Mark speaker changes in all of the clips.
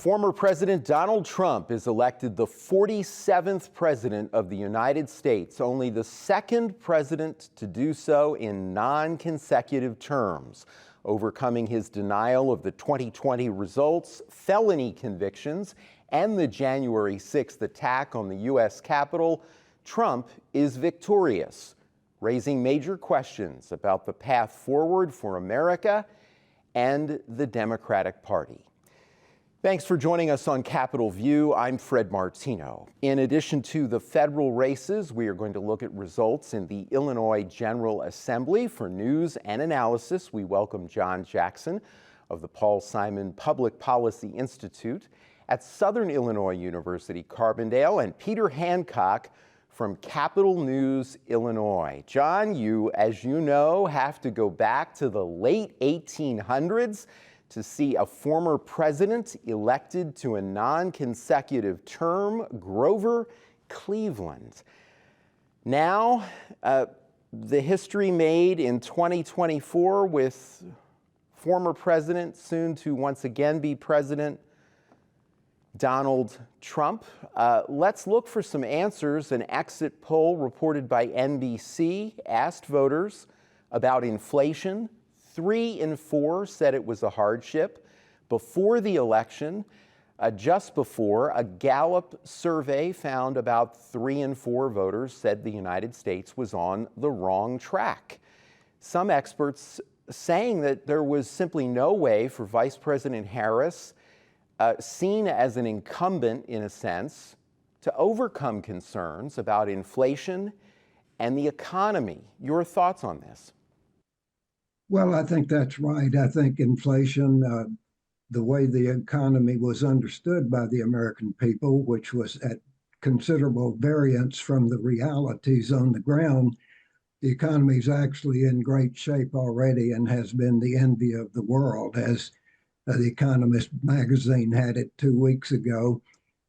Speaker 1: Former President Donald Trump is elected the 47th president of the United States, only the second president to do so in non-consecutive terms, overcoming his denial of the 2020 results, felony convictions, and the January 6th attack on the U.S. Capitol. Trump is victorious, raising major questions about the path forward for America and the Democratic Party. Thanks for joining us on Capitol View. I'm Fred Martino. In addition to the federal races, we are going to look at results in the Illinois General Assembly. For news and analysis, we welcome John Jackson of the Paul Simon Public Policy Institute at Southern Illinois University, Carbondale, and Peter Hancock from Capital News, Illinois. John, as you know, have to go back to the late 1800s to see a former president elected to a non-consecutive term, Grover Cleveland. Now, the history made in 2024 with former president, soon to once again be president, Donald Trump. Let's look for some answers. An exit poll reported by NBC asked voters about inflation. 3 in 4 said it was a hardship. Before the election, just before, a Gallup survey found about 3 in 4 voters said the United States was on the wrong track. Some experts saying that there was simply no way for Vice President Harris, seen as an incumbent in a sense, to overcome concerns about inflation and the economy. Your thoughts on this?
Speaker 2: Well, I think that's right. I think inflation, the way the economy was understood by the American people, which was at considerable variance from the realities on the ground, the economy is actually in great shape already and has been the envy of the world, as The Economist magazine had it 2 weeks ago.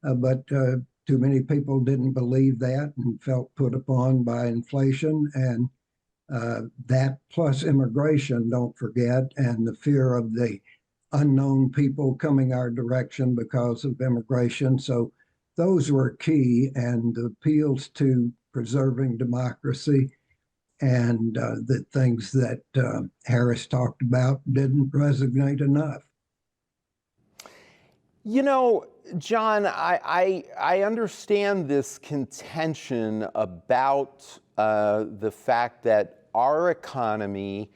Speaker 2: But too many people didn't believe that and felt put upon by inflation, and that plus immigration, don't forget, and the fear of the unknown people coming our direction because of immigration. So those were key, and the appeals to preserving democracy and the things that Harris talked about didn't resonate enough.
Speaker 1: You know, John, I understand this contention about the fact that our economy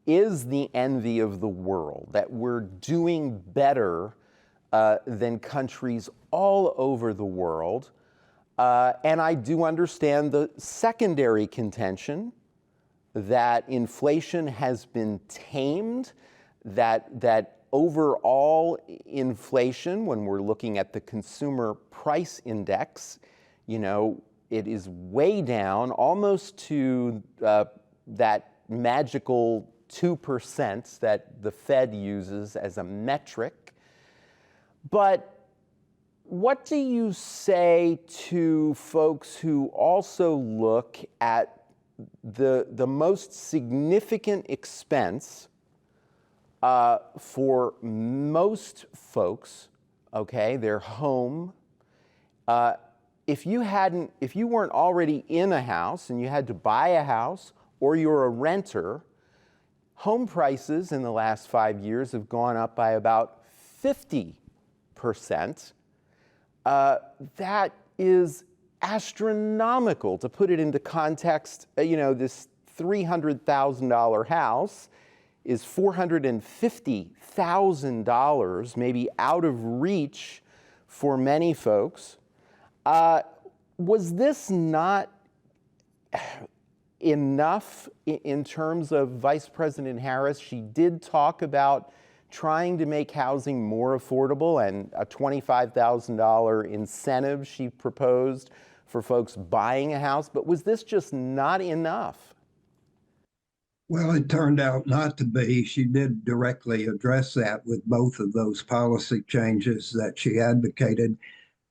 Speaker 1: is the envy of the world, that we're doing better than countries all over the world. And I do understand the secondary contention that inflation has been tamed, that overall inflation, when we're looking at the consumer price index, you know, it is way down, almost to that magical 2% that the Fed uses as a metric. But what do you say to folks who also look at the most significant expense for most folks, okay, their home? If you weren't already in a house and you had to buy a house, or you're a renter, home prices in the last 5 years have gone up by about 50%. That is astronomical. To put it into context, you know, this $300,000 house is $450,000, maybe out of reach for many folks. Was this not enough in terms of Vice President Harris? She did talk about trying to make housing more affordable, and a $25,000 incentive she proposed for folks buying a house. But was this just not enough?
Speaker 2: Well, it turned out not to be. She did directly address that with both of those policy changes that she advocated,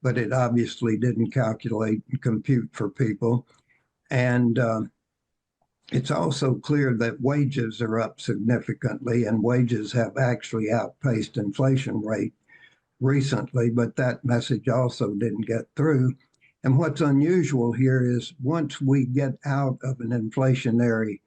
Speaker 2: but it obviously didn't calculate and compute for people. And it's also clear that wages are up significantly, and wages have actually outpaced inflation rate. recently, but that message also didn't get through. And what's unusual here is once we get out of an inflationary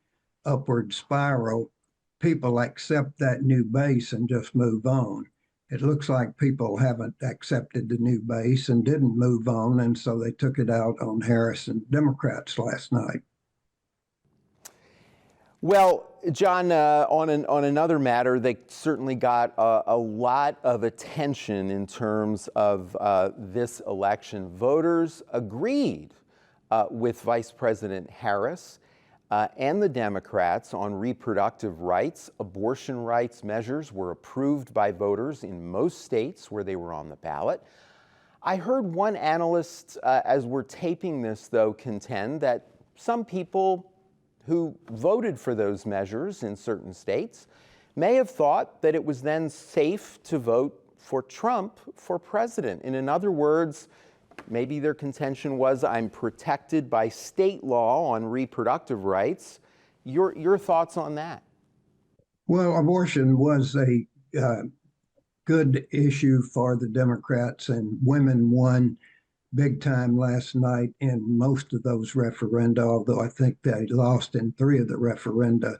Speaker 2: upward spiral, people accept that new base and just move on. It looks like people haven't accepted the new base and didn't move on, and so they took it out on Harris and Democrats last night.
Speaker 1: Well, John, on another matter, they certainly got a lot of attention in terms of this election. Voters agreed with Vice President Harris and the Democrats on reproductive rights. Abortion rights measures were approved by voters in most states where they were on the ballot. I heard one analyst, as we're taping this, though, contend that some people who voted for those measures in certain states may have thought that it was then safe to vote for Trump for president. And in other words, maybe their contention was, I'm protected by state law on reproductive rights. Your thoughts on that?
Speaker 2: Well, abortion was a good issue for the Democrats, and women won big time last night in most of those referenda, although I think they lost in 3 of the referenda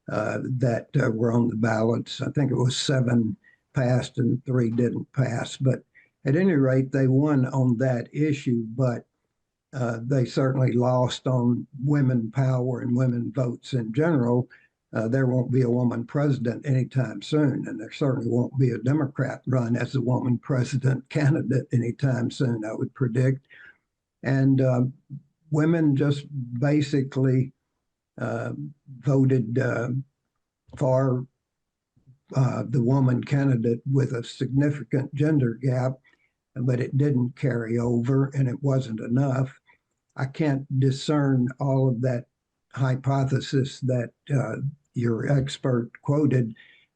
Speaker 2: that were on the ballots. I think it was 7 passed and 3 didn't pass. But at any rate, they won on that issue, but they certainly lost on women power and women votes in general. There won't be a woman president anytime soon, and there certainly won't be a Democrat run as a woman president candidate anytime soon, I would predict. And women just basically voted for the woman candidate with a significant gender gap, but it didn't carry over, and it wasn't enough. I can't discern all of that hypothesis that your expert quoted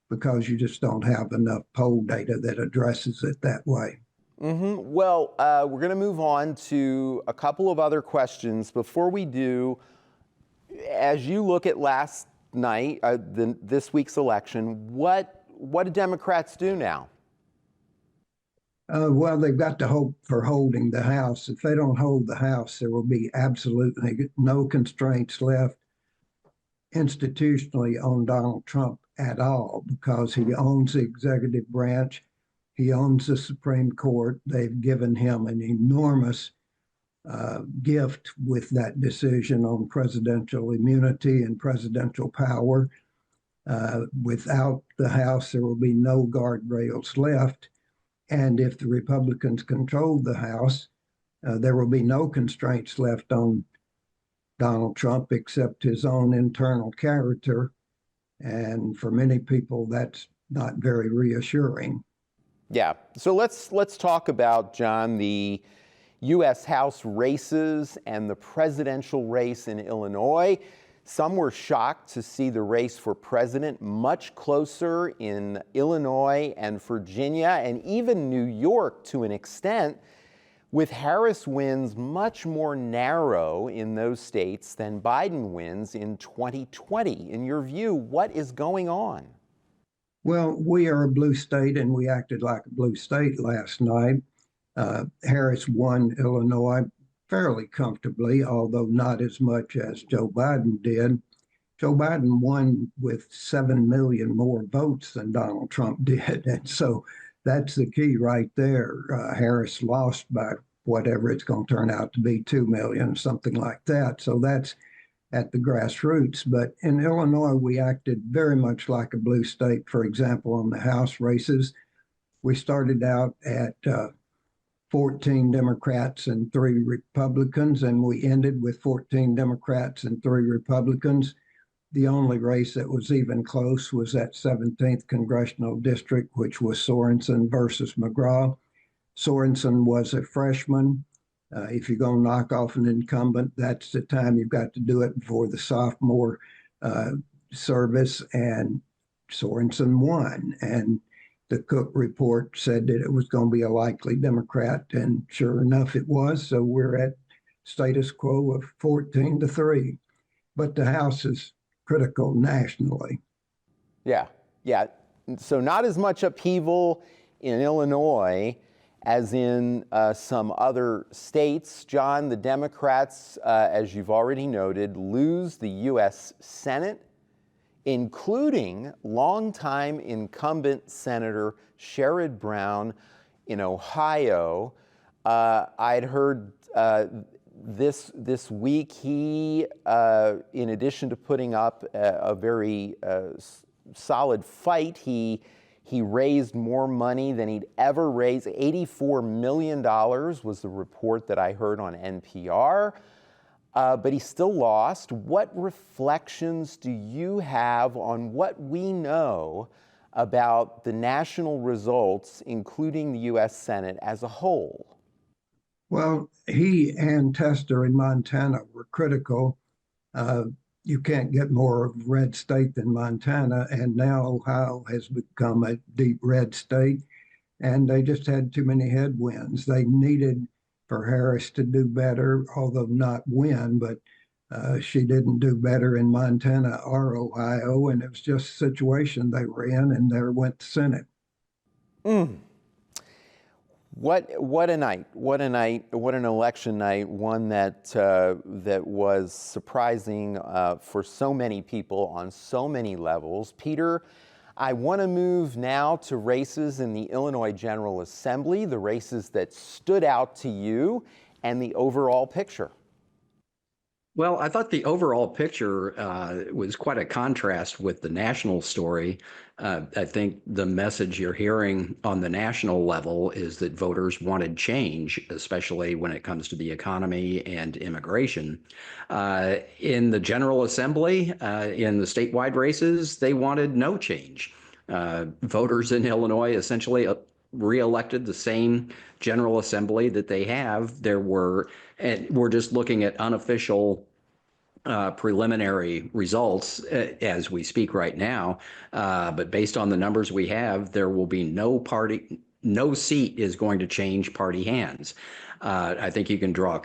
Speaker 2: because you just don't have enough poll data that addresses it that way.
Speaker 1: Well, we're going to move on to a couple of other questions. Before we do, as you look at last night, this week's election, what do Democrats do now?
Speaker 2: Well, they've got to hope for holding the House. If they don't hold the House, there will be absolutely no constraints left institutionally on Donald Trump at all, because he owns the executive branch. He owns the Supreme Court. They've given him an enormous gift with that decision on presidential immunity and presidential power. Without the House, there will be no guardrails left. And if the Republicans control the House, there will be no constraints left on Donald Trump except his own internal character. And for many people, that's not very reassuring.
Speaker 1: Yeah. So let's talk about, John, the U.S. House races and the presidential race in Illinois. Some were shocked to see the race for president much closer in Illinois and Virginia and even New York to an extent, with Harris wins much more narrow in those states than Biden wins in 2020. In your view, what is going on?
Speaker 2: Well, we are a blue state, and we acted like a blue state last night. Harris won Illinois fairly comfortably, although not as much as Joe Biden did. Joe Biden won with 7 million more votes than Donald Trump did. And so that's the key right there. Harris lost by whatever it's going to turn out to be, 2 million, something like that. So that's at the grassroots. But in Illinois, we acted very much like a blue state. For example, on the House races, we started out at 14 Democrats and 3 Republicans, and we ended with 14 Democrats and 3 Republicans. The only race that was even close was that 17th congressional district, which was Sorensen versus McGraw. Sorensen was a freshman. If you're going to knock off an incumbent, that's the time you've got to do it before the sophomore service, and Sorensen won. And the Cook report said that it was going to be a likely Democrat, and sure enough, it was. So we're at status quo of 14-3. But the House is critical nationally.
Speaker 1: Yeah. So not as much upheaval in Illinois as in some other states. John, the Democrats, as you've already noted, lose the U.S. Senate, including longtime incumbent Senator Sherrod Brown in Ohio. I'd heard this week he, in addition to putting up a very solid fight, he raised more money than he'd ever raised. $84 million was the report that I heard on NPR. But he still lost. What reflections do you have on what we know about the national results, including the U.S. Senate as a whole?
Speaker 2: Well, he and Tester in Montana were critical. You can't get more red state than Montana, and now Ohio has become a deep red state, and they just had too many headwinds. They needed for Harris to do better, although not win, but she didn't do better in Montana or Ohio, and it was just a situation they were in, and there went the Senate.
Speaker 1: What a night! What a night! What an election night! One that was surprising for so many people on so many levels. Peter, I want to move now to races in the Illinois General Assembly, the races that stood out to you, and the overall picture.
Speaker 3: Well, I thought the overall picture was quite a contrast with the national story. I think the message you're hearing on the national level is that voters wanted change, especially when it comes to the economy and immigration. In the General Assembly, in the statewide races, they wanted no change. Voters in Illinois essentially reelected the same General Assembly that they have. And we're just looking at unofficial preliminary results as we speak right now. But based on the numbers we have, there will be no seat is going to change party hands. I think you can draw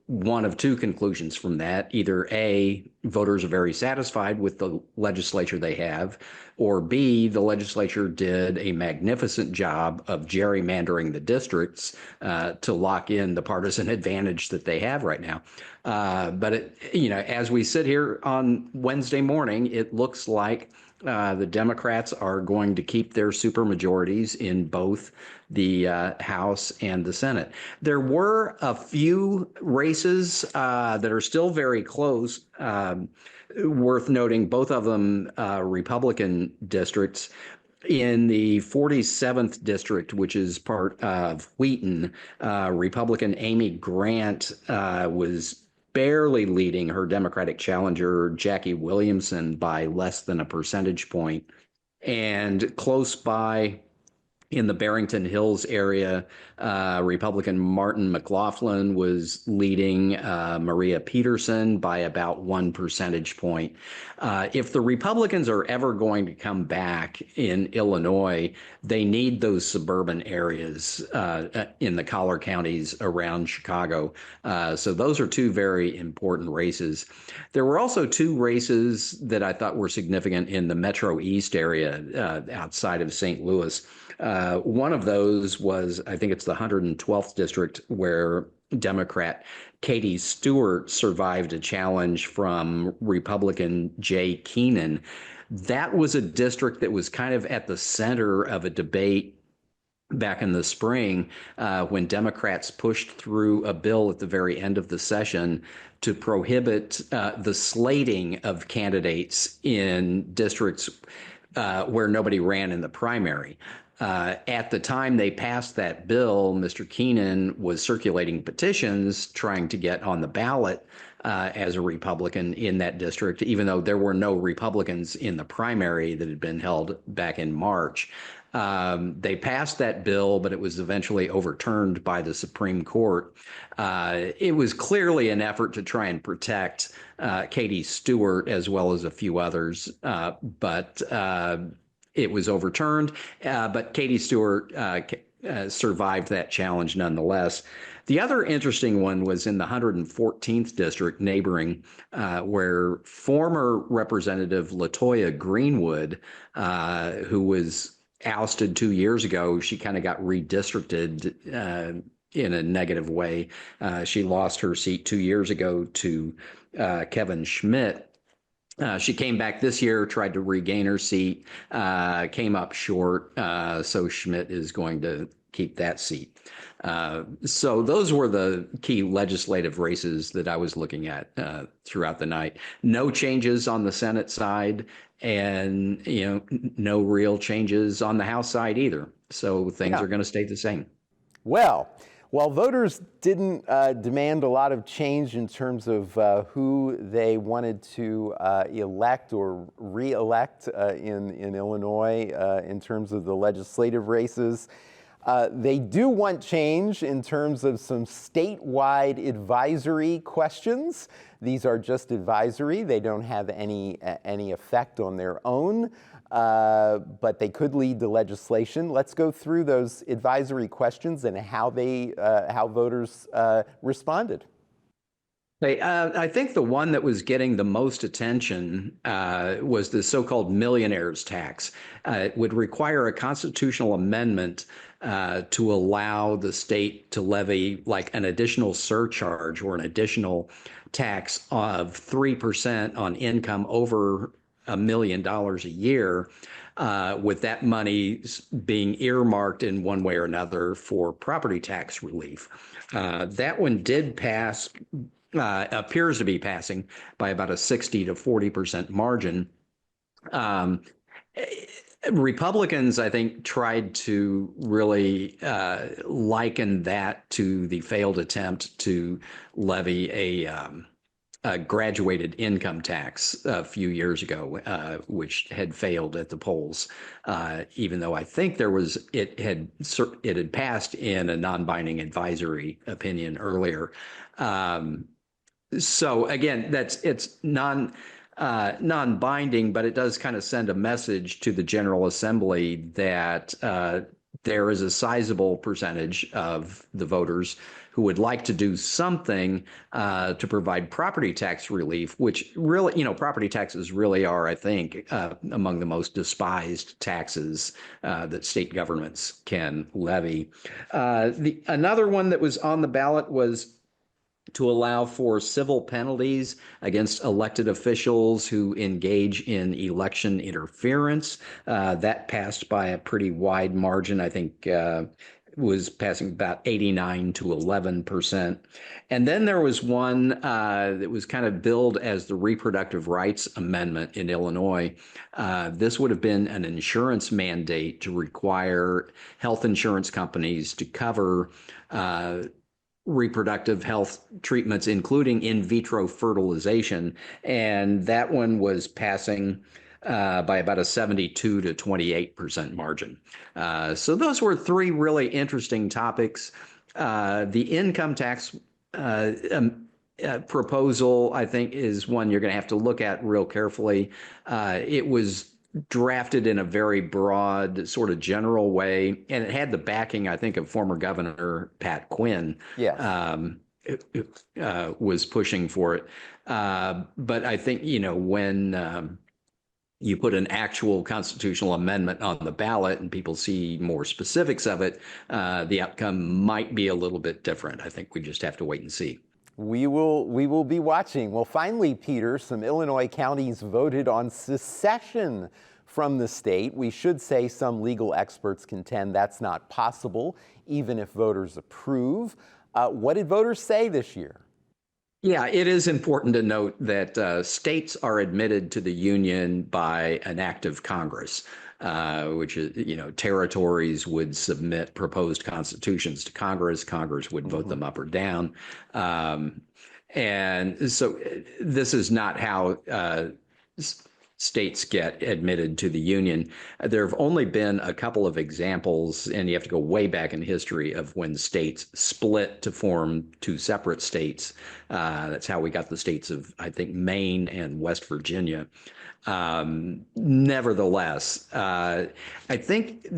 Speaker 3: one of two conclusions from that. Either A, voters are very satisfied with the legislature they have, or B, the legislature did a magnificent job of gerrymandering the districts to lock in the partisan advantage that they have right now. But as we sit here on Wednesday morning, it looks like the Democrats are going to keep their supermajorities in both the House and the Senate. There were a few races that are still very close, worth noting, both of them Republican districts. In the 47th district, which is part of Wheaton, Republican Amy Grant was barely leading her Democratic challenger, Jackie Williamson, by less than a percentage point. And close by, in the Barrington Hills area, Republican Martin McLaughlin was leading Maria Peterson by about 1 percentage point. If the Republicans are ever going to come back in Illinois, they need those suburban areas in the collar counties around Chicago. So those are two very important races. There were also two races that I thought were significant in the Metro East area outside of St. Louis. One of those was, I think it's the 112th district, where Democrat Katie Stewart survived a challenge from Republican Jay Keenan. That was a district that was kind of at the center of a debate back in the spring when Democrats pushed through a bill at the very end of the session to prohibit the slating of candidates in districts where nobody ran in the primary. At the time they passed that bill, Mr. Keenan was circulating petitions trying to get on the ballot as a Republican in that district, even though there were no Republicans in the primary that had been held back in March. They passed that bill, but it was eventually overturned by the Supreme Court. It was clearly an effort to try and protect Katie Stewart as well as a few others, but it was overturned. But Katie Stewart survived that challenge nonetheless. The other interesting one was in the 114th district neighboring, where former Representative LaToya Greenwood, who was ousted 2 years ago, she kind of got redistricted in a negative way. She lost her seat 2 years ago to Kevin Schmidt. She came back this year, tried to regain her seat, came up short. So Schmidt is going to keep that seat. So those were the key legislative races that I was looking at throughout the night. No changes on the Senate side, and no real changes on the House side either. So things are going to stay the same.
Speaker 1: Well, while voters didn't demand a lot of change in terms of who they wanted to elect or re-elect in Illinois in terms of the legislative races, they do want change in terms of some statewide advisory questions. These are just advisory. They don't have any effect on their own, but they could lead to legislation. Let's go through those advisory questions and how voters responded.
Speaker 3: I think the one that was getting the most attention was the so-called millionaire's tax. It would require a constitutional amendment to allow the state to levy like an additional surcharge or an additional tax of 3% on income over $1 million a year, with that money being earmarked in one way or another for property tax relief. That one did pass, appears to be passing by about a 60 to 40% margin. Republicans, I think, tried to really liken that to the failed attempt to levy a graduated income tax a few years ago, which had failed at the polls. Even though I think it had passed in a non-binding advisory opinion earlier. So again, it's non-binding, but it does kind of send a message to the General Assembly that there is a sizable percentage of the voters who would like to do something to provide property tax relief, which really, property taxes really are, I think, among the most despised taxes that state governments can levy. Another one that was on the ballot was to allow for civil penalties against elected officials who engage in election interference. That passed by a pretty wide margin. I think was passing about 89 to 11%. And then there was one that was kind of billed as the Reproductive Rights Amendment in Illinois. This would have been an insurance mandate to require health insurance companies to cover reproductive health treatments, including in vitro fertilization. And that one was passing by about a 72 to 28% margin. So those were three really interesting topics. The income tax proposal, I think, is one you're going to have to look at real carefully. It was drafted in a very broad, sort of general way, and it had the backing, I think, of former Governor Pat Quinn.
Speaker 1: Yes.
Speaker 3: Was pushing for it. But I think, when you put an actual constitutional amendment on the ballot and people see more specifics of it, the outcome might be a little bit different. I think we just have to wait and see.
Speaker 1: We will be watching. Well, finally, Peter, some Illinois counties voted on secession from the state. We should say some legal experts contend that's not possible, even if voters approve. What did voters say this year?
Speaker 3: Yeah, it is important to note that states are admitted to the Union by an act of Congress, which is, territories would submit proposed constitutions to Congress. Congress would vote them up or down. And so this is not how states get admitted to the Union. There have only been a couple of examples, and you have to go way back in history, of when states split to form two separate states. That's how we got the states of, I think, Maine and West Virginia. Nevertheless, I think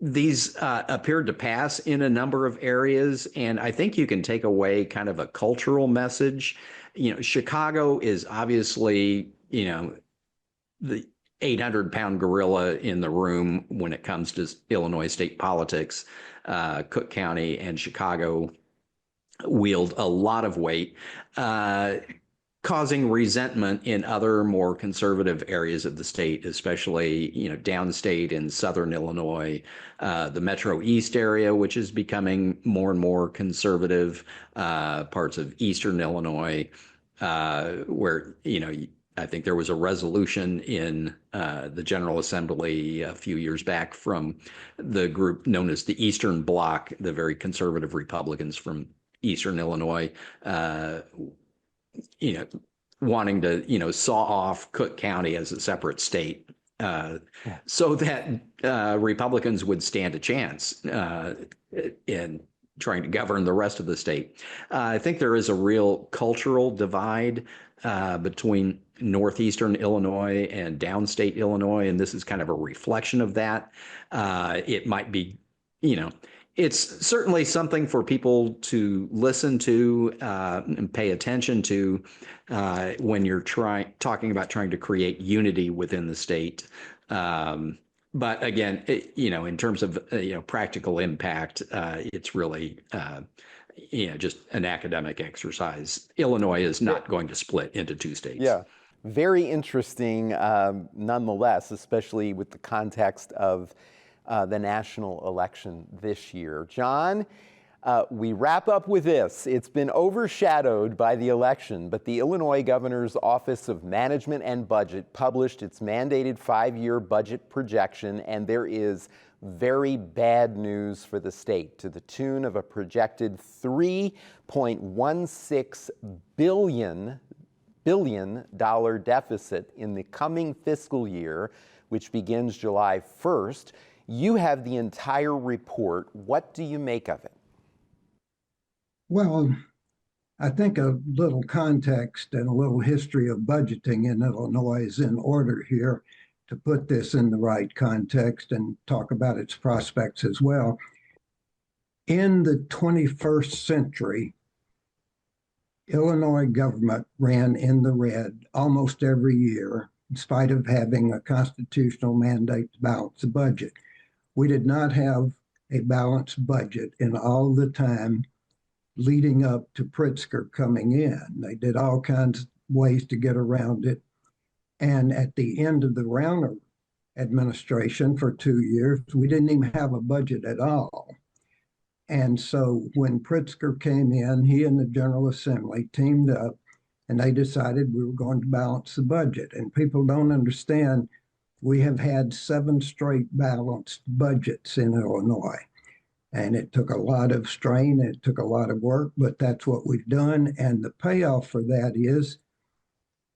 Speaker 3: these appeared to pass in a number of areas, and I think you can take away kind of a cultural message. Chicago is obviously, the 800-pound gorilla in the room when it comes to Illinois state politics. Cook County and Chicago wield a lot of weight, causing resentment in other more conservative areas of the state, especially, downstate in southern Illinois, the Metro East area, which is becoming more and more conservative, parts of eastern Illinois, where, I think there was a resolution in the General Assembly a few years back from the group known as the Eastern Bloc, the very conservative Republicans from Eastern Illinois, wanting to, saw off Cook County as a separate state, so that Republicans would stand a chance in trying to govern the rest of the state. I think there is a real cultural divide between northeastern Illinois and downstate Illinois, and this is kind of a reflection of that. It might be, it's certainly something for people to listen to and pay attention to when you're talking about trying to create unity within the state. But again, in terms of practical impact, it's really just an academic exercise. Illinois is not going to split into two states.
Speaker 1: Yeah, very interesting, nonetheless, especially with the context of the national election this year. John, we wrap up with this. It's been overshadowed by the election, but the Illinois Governor's Office of Management and Budget published its mandated 5-year budget projection, and there is very bad news for the state to the tune of a projected $3.16 billion deficit in the coming fiscal year, which begins July 1st. You have the entire report. What do you make of it?
Speaker 2: Well, I think a little context and a little history of budgeting in Illinois is in order here to put this in the right context and talk about its prospects as well. In the 21st century, Illinois government ran in the red almost every year, in spite of having a constitutional mandate to balance the budget. We did not have a balanced budget in all the time leading up to Pritzker coming in. They did all kinds of ways to get around it. And at the end of the Rauner administration for 2 years, we didn't even have a budget at all. And so when Pritzker came in, he and the General Assembly teamed up and they decided we were going to balance the budget. And people don't understand, we have had 7 straight balanced budgets in Illinois. And it took a lot of strain, it took a lot of work, but that's what we've done. And the payoff for that is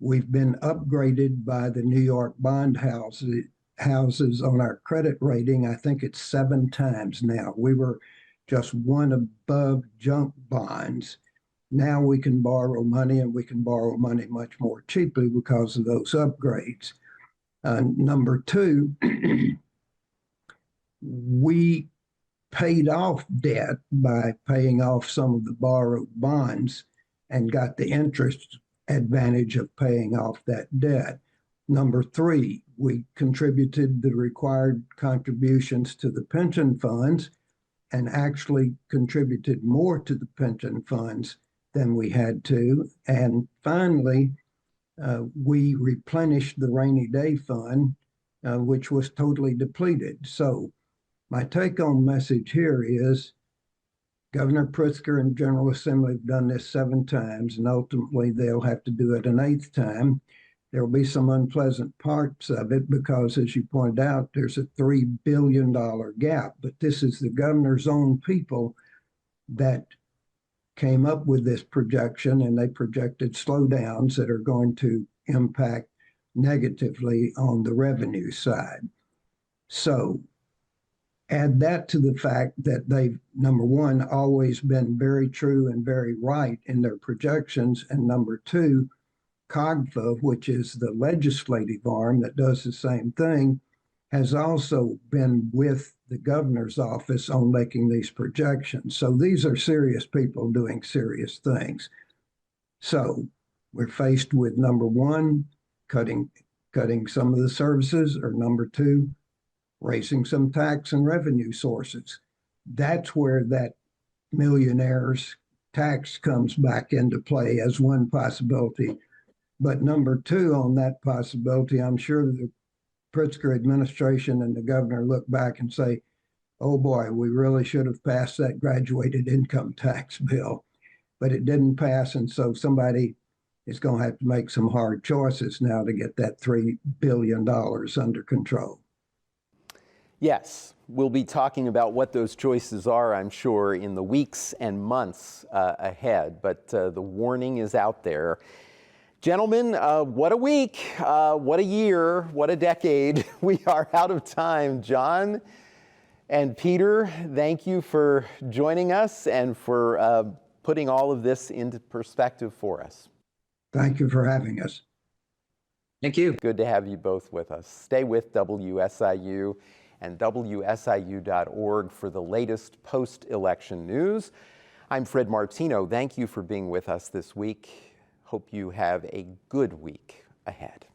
Speaker 2: we've been upgraded by the New York bond houses on our credit rating. I think it's 7 times now. We were just one above junk bonds. Now we can borrow money, and we can borrow money much more cheaply because of those upgrades. Number 2, we paid off debt by paying off some of the borrowed bonds and got the interest advantage of paying off that debt. Number 3, we contributed the required contributions to the pension funds and actually contributed more to the pension funds than we had to. And finally, we replenished the rainy day fund, which was totally depleted. So my take-home message here is Governor Pritzker and General Assembly have done this 7 times, and ultimately they'll have to do it an 8th time. There will be some unpleasant parts of it because, as you pointed out, there's a $3 billion gap. But this is the governor's own people that came up with this projection, and they projected slowdowns that are going to impact negatively on the revenue side. So add that to the fact that they've, number 1, always been very true and very right in their projections, and number 2, COGFA, which is the legislative arm that does the same thing, has also been with the governor's office on making these projections. So these are serious people doing serious things. So we're faced with, number 1, cutting cutting some of the services, or number two, raising some tax and revenue sources. That's where that millionaires tax comes back into play as one possibility. But number two on that possibility, I'm sure the Pritzker administration and the governor look back and say, oh boy, we really should have passed that graduated income tax bill, but it didn't pass. And so somebody is going to have to make some hard choices now to get that $3 billion under control.
Speaker 1: Yes, we'll be talking about what those choices are, I'm sure, in the weeks and months ahead, but the warning is out there. Gentlemen, what a week, what a year, what a decade. We are out of time. John and Peter, thank you for joining us and for putting all of this into perspective for us.
Speaker 2: Thank you for having us.
Speaker 3: Thank you.
Speaker 1: Good to have you both with us. Stay with WSIU and WSIU.org for the latest post-election news. I'm Fred Martino. Thank you for being with us this week. Hope you have a good week ahead.